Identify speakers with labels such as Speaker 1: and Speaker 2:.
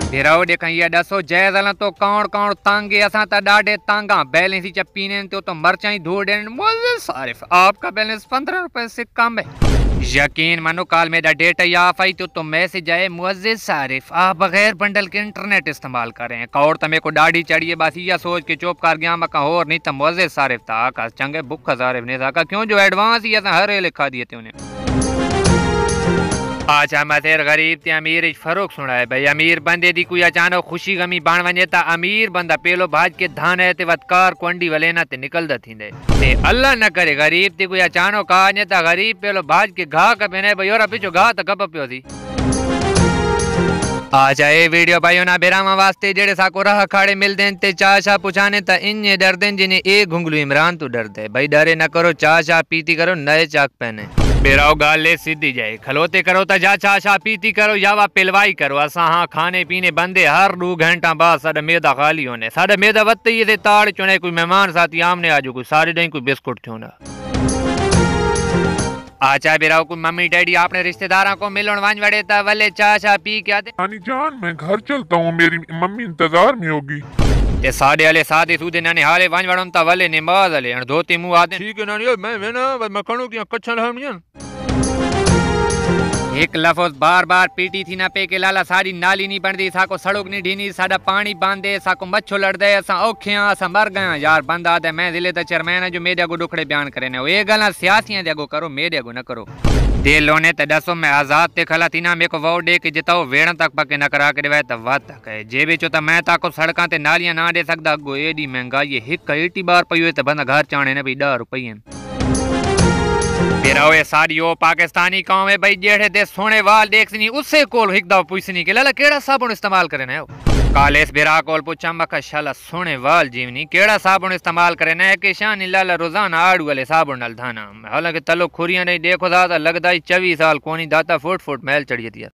Speaker 1: भिराओ देखा ये दसो जय जलन तो कौन कौन तंगे असा ता डाडे तंगा बैलेंस ही चपीने तो मरचा ही धो देन मुअज़्ज़िज़ सारिफ आपका बैलेंस 15 रुपए से कम है। यकीन मानो काल मेरा डेटा ऑफ आई तो मैसेज आए मुअज़्ज़िज़ सारिफ आप बगैर बंडल के इंटरनेट इस्तेमाल कर रहे हैं और तमें को दाढ़ी चढ़िए बस ये सोच के चुप कर गया मैं और नहीं तो मुअज़्ज़िज़ सारिफ था आका चंगे बुख सारिफ ने था क्यों जो एडवांस ही ऐसा हर लिखा दिए थे उन्हें। अच्छा मतेर गरीब ते अमीर फर्क सुना है भाई अमीर बंदे दी कोई अचानक खुशी गमी बण वने ता अमीर बंदा पेलो भाज के धान है ते वतकार कोंडी वलेना ते निकलदा थींदे ते अल्लाह न करे गरीब ते कोई अचानक आ ने ता गरीब पेलो भाज के घा कपने भाई और पिछो घा त कप पियो थी। अच्छा ये वीडियो भाई ना बेरामा वास्ते जेड़े साको राह खाड़े मिलदे ते चाशा पुछाने ता इन्ने डरदे जिन्हें एक घुंगलू इमरान तो डरदे भाई डरे न करो चाशा पीती करो नए चाक पहने बेराओ गाले सीधी जाए खलोते करो ता जा चाशा पीती करो या वा पिलवाई करो असा हाँ खाने पीने बंदे हर 2 घंटा बाद साडा मेदा खाली होने साडा मेदा वत्ते ये ताड़ चुने कोई मेहमान साथी आमने आजो कोई सारे दिन कोई बिस्कुट थ्यो ना। आचा बेराओ कोई मम्मी डैडी आपने रिश्तेदारों को मिलन वन वड़े ता वले चाशा पी के आते
Speaker 2: नानी जान मैं घर चलता हूँ मेरी मम्मी इंतजार में होगी
Speaker 1: ते साडे वाले सादे सूदे नाने हाले वन वड़न ता वले नमाज वाले अन धोती मुंह आदे ठीक है नानी मैं ना मखणो की कच्छल हमनियन एक लफ्ज बार बार पीटी थी ना पे के लाला सारी नाली नहीं बनती साको सड़क नहीं ढीनी साडा पानी बांधे साको मच्छो लड़दे असा औखियां असा मर गया यार बंदा दे मैं जिले दा चेयरमैन जो मेडिया को दुखड़े बयान करे ने ये गल्ला सियासियां दे गो करो मेडिया को न करो दे लोने ते दसो मैं आजाद ते खला थी ना मेरे को वोट दे के जिताओ वेण तक पके न करा के देवे त वत तक है जे बेचो त मैं ताको सड़कां ते नालियां ना दे सकदा गो एडी महंगाई हिक 80 बार पई ते बंदा घर चाणे ने भी 10 रुपये फिर ओए सारी ओ पाकिस्तानी कौम है भाई जेड़े दे सोने वाल देखनी उससे कोल हिकदा पूछनी के लाला केड़ा साबुन इस्तेमाल करे ने कालेस बिरा कोल पूछा मका शाला सोने वाल जीवनी केड़ा साबुन इस्तेमाल करे ने के शान लाला रोजाना आड़ू वाले साबुन नाल धाना हालांकि तलो खुरियां नहीं देखो दादा लगदा ही 24 साल कोनी दाता फुट फुट महल चढ़ी दिया।